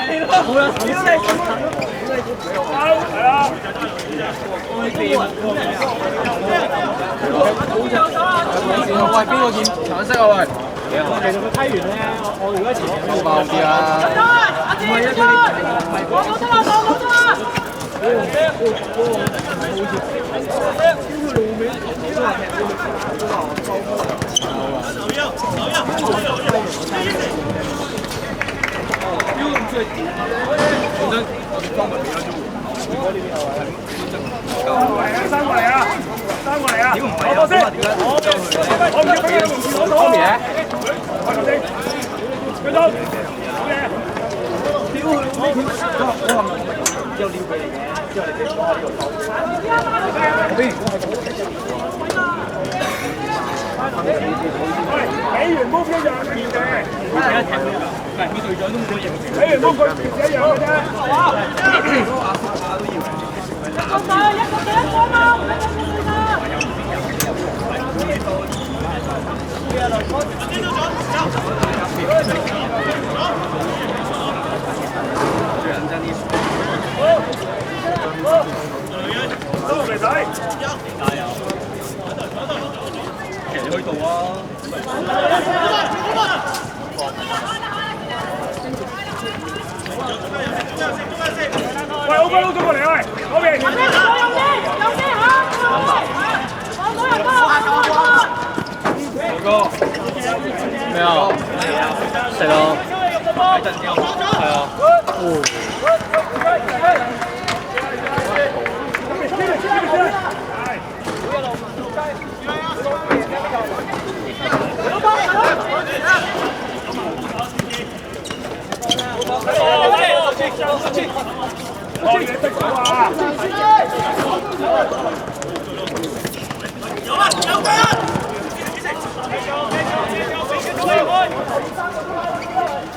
冇啦，屌你！係啊！喂，邊個見橙色啊？喂！其實佢批完咧，我如果前面爆啲啦。唔係啊，佢攞出啦，攞出啦！三過嚟啊！三過嚟啊！攞波先！我唔要俾佢攞到。開頭先，繼續。好嘢！屌佢！之後撩俾你嘅，之後你俾我喺呢度收。喂，俾完 move 一樣嘅嘢。而家踢佢，唔係佢隊長都冇認成。俾完 move 佢一樣嘅啫。一個隊，一個隊一個嘛，唔係一個隊㗎。最認真啲。都嚟睇。加油！其實你去到啊。喂，好快撈咗過嚟喂，嗰邊。有啲嚇。哥。咩啊？食咯。係啊。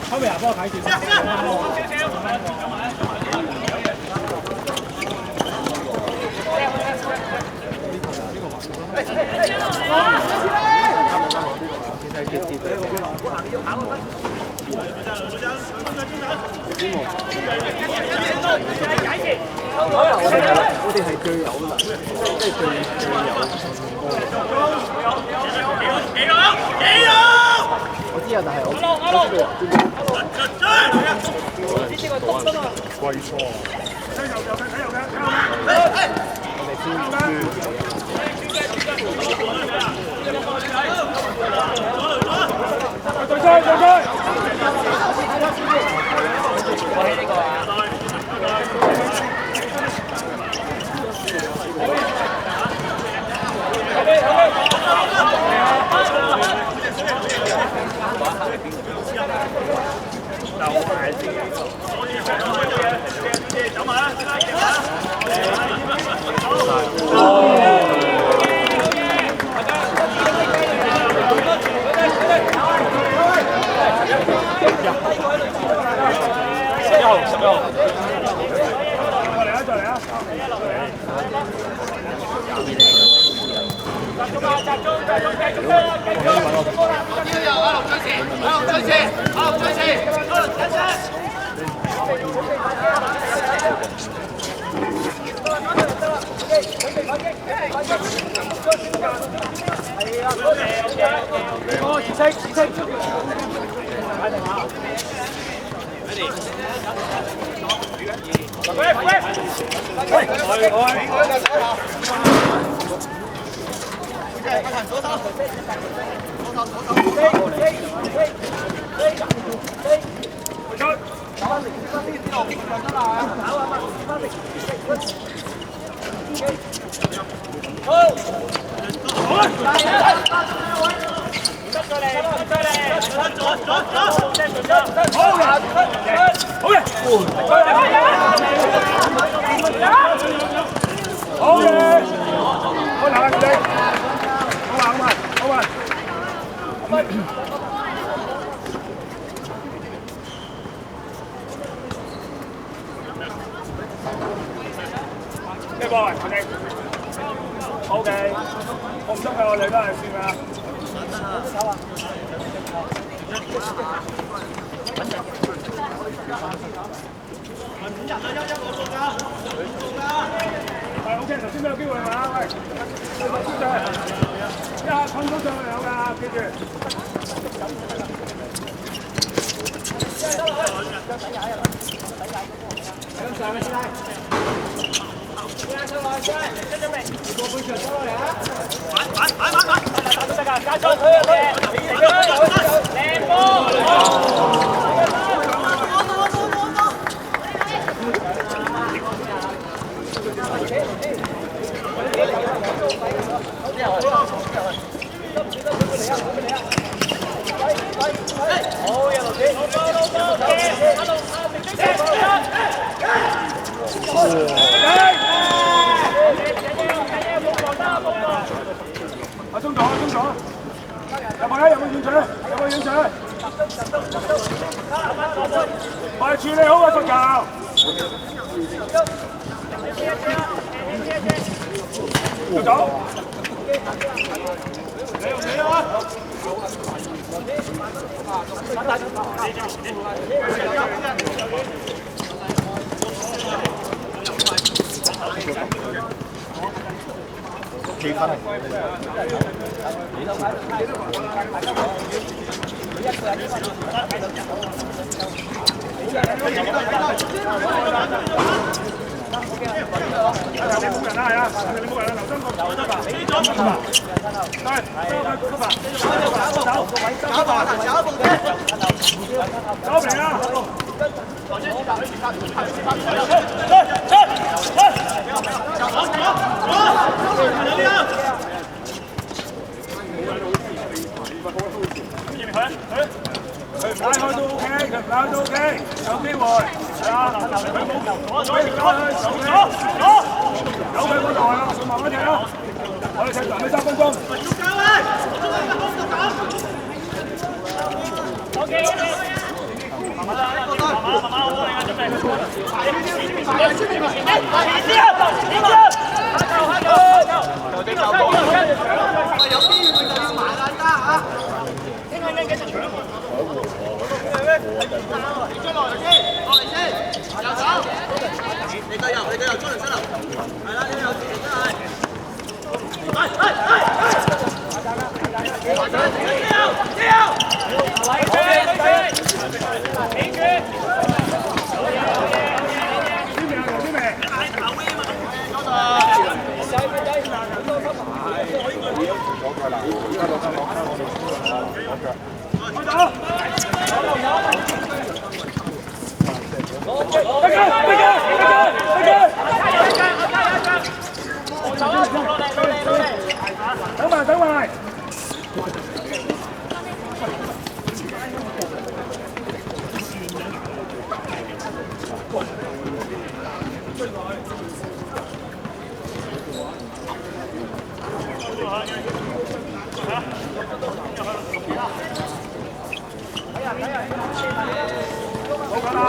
後面幫我睇住。我哋係最有能，即係最有。我知啊，但係我貴錯。睇右嘅，睇右嘅。我哋先。對追。我喺呢個啊。咩波啊？我哋 OK， 我唔得㗎，我哋都係算㗎。走啊！係 OK， 頭先都有機會係嘛？喂，一下困到上嚟有㗎，記住。中咗，有冇遠射？我哋處理好個罰球。走。企翻嚟。拉開都 OK， 佢唔拉都 OK， 有機會。係啊，佢冇有佢嗰度係啦，慢慢踢啦。我哋踢臨尾3分鐘。OK， 慢慢好，你準備。有機會就要埋啦，家嚇。繼續搶。你追落嚟先，右手，你對右，出嚟，係啦，你右前真係，等埋。好緊啦！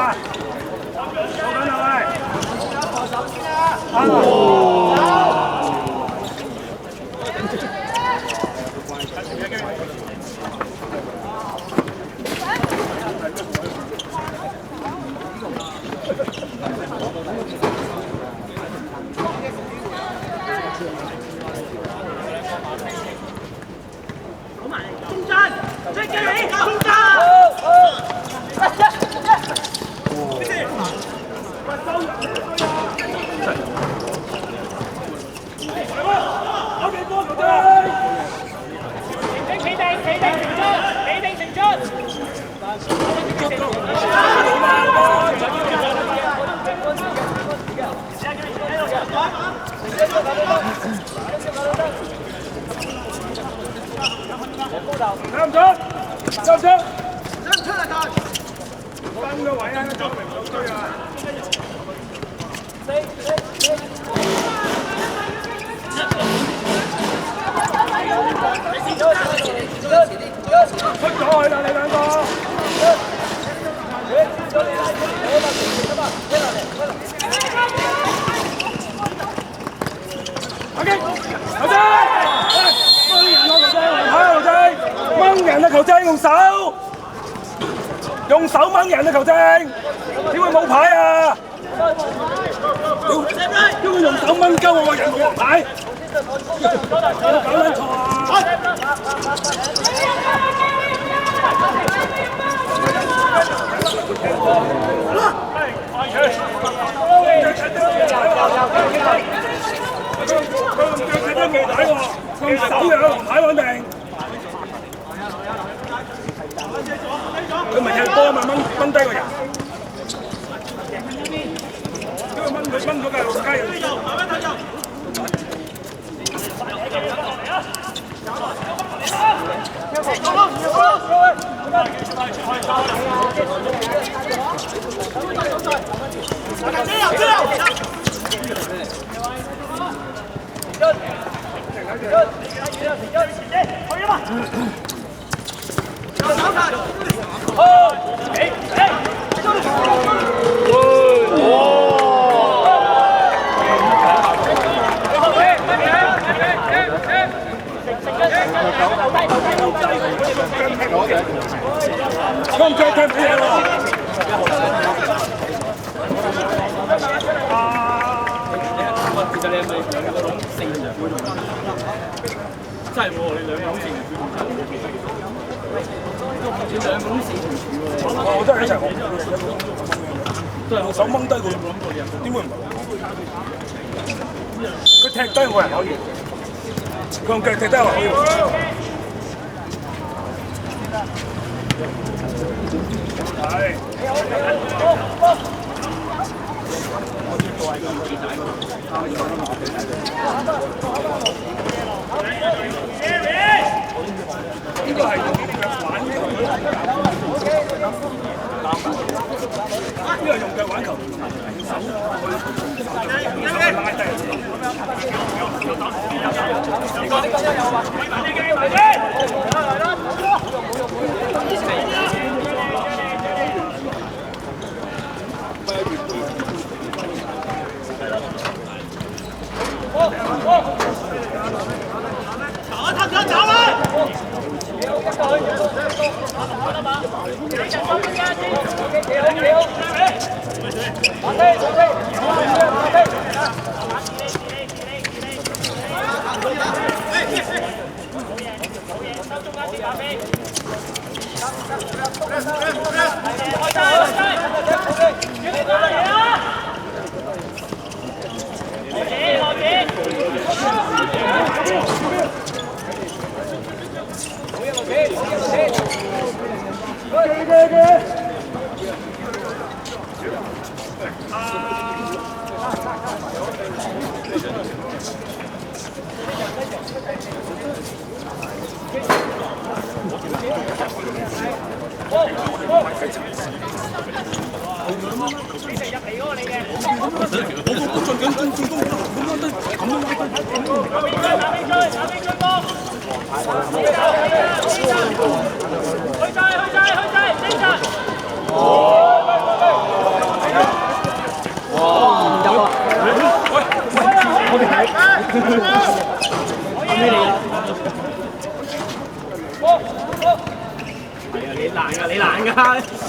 掹人啊！球證用手掹人啊！球證。點會冇牌啊？屌佢用手掹鳩我個人黃牌，搞撚錯啊！用手嘅黃牌穩定。佢咪踢波咪掹低個人，因為掹咗架路街人。咁腳踢咩喎？其實你係咪兩個窿四人真係喎，你兩個窿四人你兩個窿四人我都係一齊學，都係用手掹低佢，點會唔係？佢踢低我人可以，佢用腳踢低我可以。係。應該係用腳玩球，呢個係用腳玩球，手去拉低。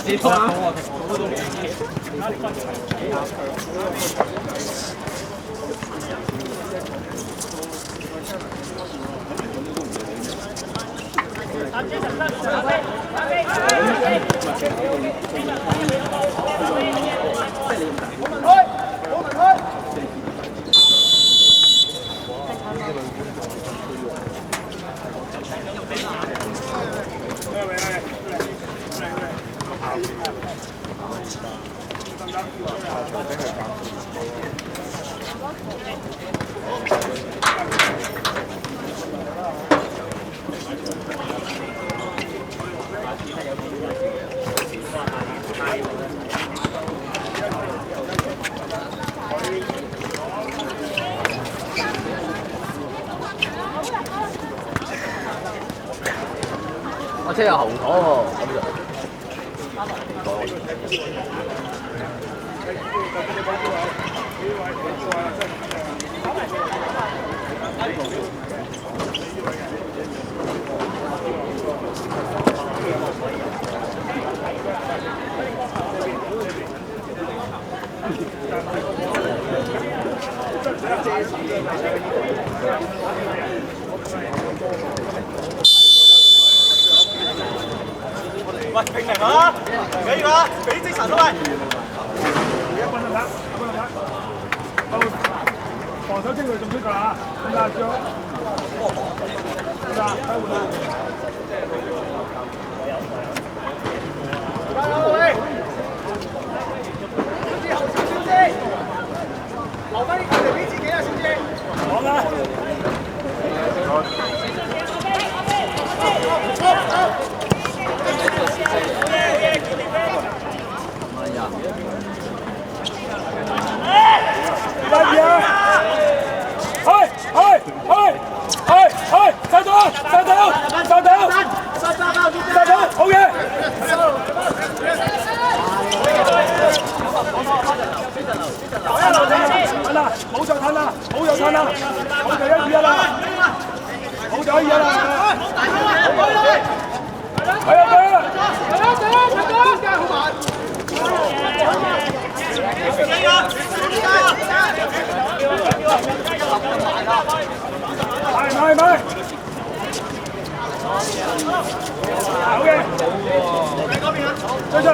你拖啊！我車有後座喎，咁就。喂，拼命啊！唔緊要啊，俾精神啊喂！一分就得，一分就得。防守精鋭仲出㗎啦，咁大張。得，開換啦。留翻啲球嚟俾自己啊，小志。講啦。好嘢！睇啦，冇再睇啦，好有睇啦，好就1-1啦，好就1-1啦。係啊，係啊，係。好嘅，追出嚟！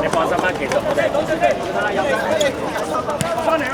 你放心啦，其實我哋翻嚟啊！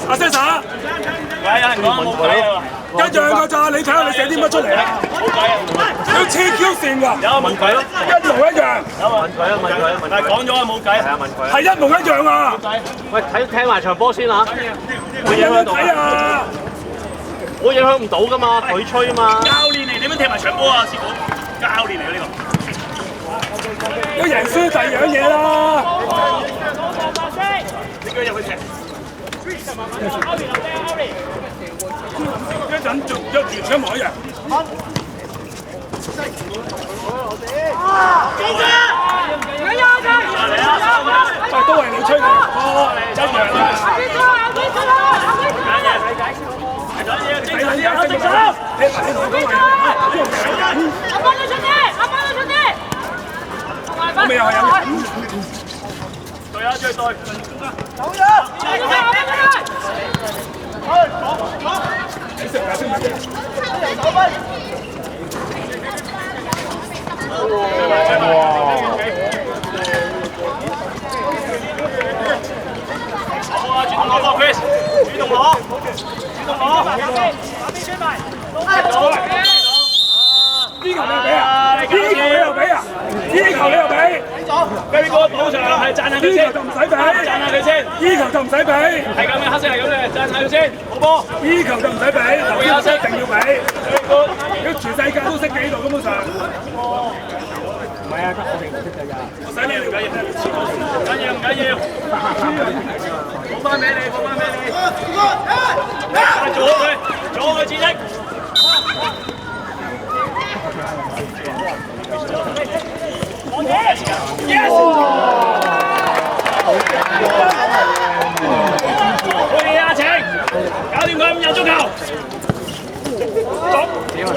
阿 Sir， 喂，有人講冇計啊！一樣㗎咋，你睇下你寫啲乜出嚟啊？冇計啊！要黐 Q 線㗎。有問佢咯，一模一樣。問佢，但係講咗啊冇計。係啊，問佢。係一模一樣啊！喂，聽埋場波先嚇。會影響到啊！我影響唔到㗎嘛，佢吹嘛。教練嚟點樣踢埋場波啊，師傅？教練嚟㗎呢個。都贏輸第二樣嘢啦。你叫佢入去踢。一陣做一模一樣。都係你吹嘅，一樣啊！我未有係有。對啊，追對。走咗。你食埋先咪先。好啊，主動攞 Chris， 主動攞。呢球你又俾啊？呢球你又俾啊？呢球你又俾？雞哥補場係讚下佢先，就唔使俾，讚下佢先。呢球就唔使俾，係咁嘅，黑色係咁嘅，讚下佢先。好波，呢球就唔使俾，頭先一定要俾。如果全世界都識嘅呢度根本上。唔係啊，得我哋唔識㗎咋。我使你唔緊要，唔緊要。補翻俾你，補翻俾你。做好佢，做好佢戰績。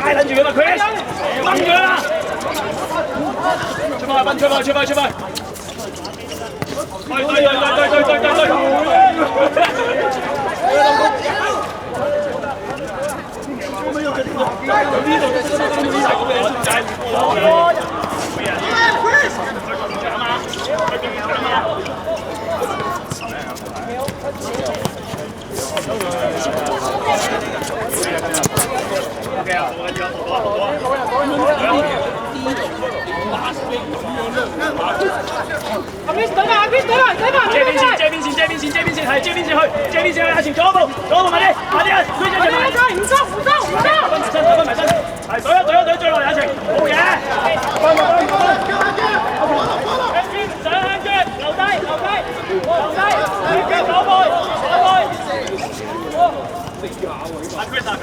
拉撚住佢嘛 ，Chris， 掹佢啦！出發，出發，出發，出發！對！阿 Miss 等啊 ，Miss 等啊，借邊線，係借邊線去，阿前左一步埋啲，推進埋，唔收，埋身，係隊追落嚟阿前，好嘢，上向腳，留低，左背，阿 Chris 下球，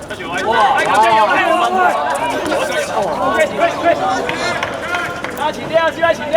跟住位，哇，球精有，Chris，啊前啲啊，師奶前啲。